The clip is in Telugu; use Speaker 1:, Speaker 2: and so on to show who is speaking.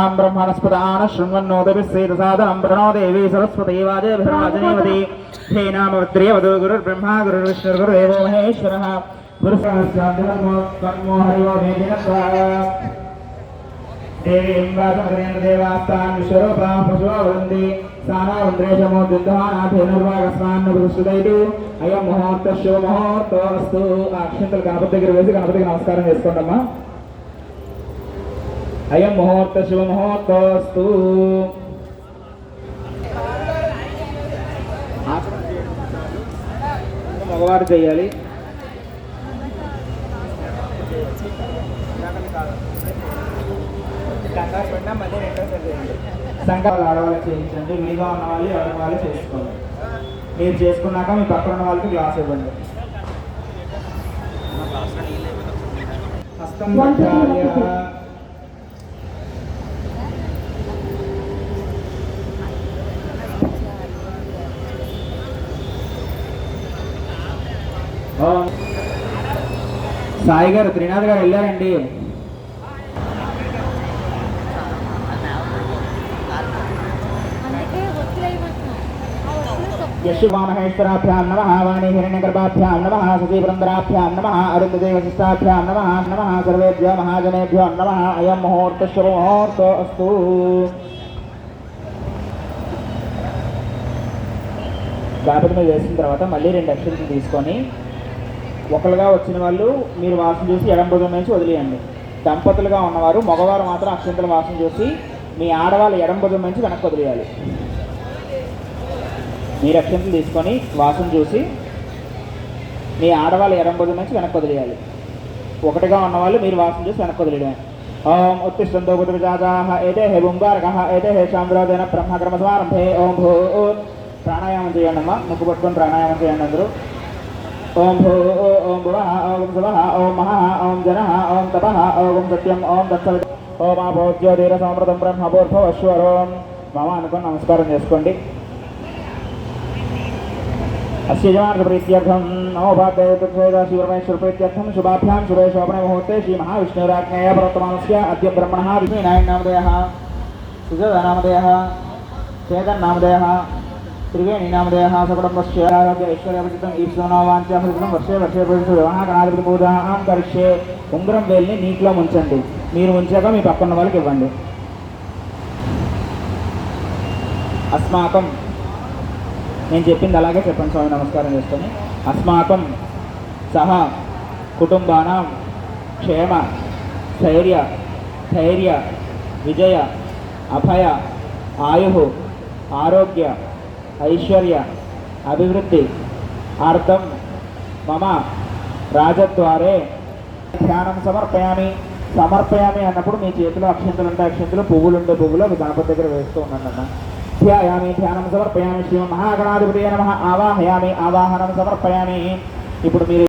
Speaker 1: ब्रह्मणस्पदान शृण्वन्नोदभिस्सेदसादनं प्रणो देवी सरस्वती वाजयभिर्वाजनीवती हे नामवद्रियवधो गुरुर्ब्रह्मा गुरुर्विष्णुर्गुरुदेवो महेश्वरः गुरुसहस्राधिकर्मो हरिवो मेदिनस्वा देवीं वासमग्रेन्द्रदेवास्तान् विश्वरूपां पशुवो वदन्ति सानो वन्द्रेशमो दुन्दहानाथेनुर्वागस्मान्नभुस्तुदैतु अयं मुहूर्तः शुभमुहूर्तो अस्तु अक्षन्तल गणपति దగ్గర వేసి గణపతికి నమస్కారం చేసుకోండమ్మా अयं मुहूर्त शुभ मुहूर्तोस्तु मगवार చేయాలి సంకల్పాలు ఆడవాళ్ళు చేయించండి విడిగా ఉన్న వాళ్ళు ఎవరి వాళ్ళు చేసుకోండి మీరు చేసుకున్నాక మీ పక్కన ఉన్న వాళ్ళకి గ్లాస్ ఇవ్వండి హస్తం సాయి గారు త్రినాథ్ గారు వెళ్ళారండి యశువామహేశ్వరాభ్యాం నమః వాణి హిరణ్యగర్భాభ్యాం నమః సతీపురంధరాభ్యాం నమః అరుంధతి వశిష్టాభ్యాం నమః నమః సర్వేభ్యో మహాజనేభ్యో నమః అయం ముహూర్త శుభ ముహూర్తో అస్తు గణపతి మీద వేసిన తర్వాత మళ్ళీ 2 అక్షరాలు తీసుకొని ఒకరుగా వచ్చిన వాళ్ళు మీరు వాసన చూసి ఎడం భుజం నుంచి వదిలేయండి. దంపతులుగా ఉన్నవారు మగవారు మాత్రం అక్షంతల వాసన చూసి మీ ఆడవాళ్ళు ఎడం భుజం నుంచి వెనక్కి వదిలేయాలి. మీరు అక్షంతలు తీసుకొని వాసన చూసి మీ ఆడవాళ్ళు ఎడం భుజం నుంచి వెనక్కి వదిలేయాలి. ఒకటిగా ఉన్నవాళ్ళు మీరు వాసన చూసి వెనక్కి వదిలేయడమే. ఓం ఉత్తిష్టంతో బుద్ధిజాజాః ఏతే హే బుంగారకః ఏతే హే శాంద్రోదేన బ్రహ్మకర్మ సమారంభే ఓం భూ ప్రాణాయామం చేయండి అమ్మా. ముక్కు పట్టుకొని ప్రాణాయామం చేయండి అందరూ. ओम भू ओम भुवः ओम सुवः ओम महः ओम जनः ओम तपः ओम सत्यम ओम तत्सवित् ओम आपो ज्योतिरसमृतं ब्रह्मभूर्भुवस्वरों మమ అనుకుని నమస్కారం చేసుకోండి. అస్యజమాన ప్రీత్యర్థం నమోపాదేవతేదాశివరమేశ్వర ప్రీత్యర్థం శుభాభ్యాం శుభే శోభనే ముహూర్తే శ్రీ మహావిష్ణురాజ్ఞేయ ప్రవర్తమానస్య అద్య బ్రహ్మణः విష్ణునారాయణనామధేయः సుజాతనామధేయः చేతన్నామధేయः त्रिवेणी नामधेयः सकुटुम्बस्य ऐश्वर्यवर्जितं ఈశ్వరనామాంత్యమృతం వర్షే వర్షే వివాహగణాధిపతి పూజాం కరిష్యే. ఉంగరం వేలిని నీటిలో ముంచండి. మీరు ఉంచాక మీ పక్కన వాళ్ళకి ఇవ్వండి. అస్మాకం నేను చెప్పింది అలాగే చెప్పండి. స్వామి నమస్కారం చేసుకొని అస్మాకం సహ కుటుంబానాం క్షేమ స్థైర్య ధైర్య విజయ అభయ ఆయు ఆరోగ్య ఐశ్వర్య అభివృద్ధి అర్థం మమ రాజద్వారే ధ్యానం సమర్పయామి. సమర్పయామి అన్నప్పుడు మీ చేతిలో అక్షంతలు ఉంటే అక్షంతలు, పువ్వులు ఉంటే పువ్వులు అవి గణపతి దగ్గర వేస్తూ ఉన్నాను అన్న. ధ్యాయామి ధ్యానం సమర్పయామి శ్రీ మహాగణాధిపతి నమః ఆవాహయామి ఆవాహనం సమర్పయామి. ఇప్పుడు మీరు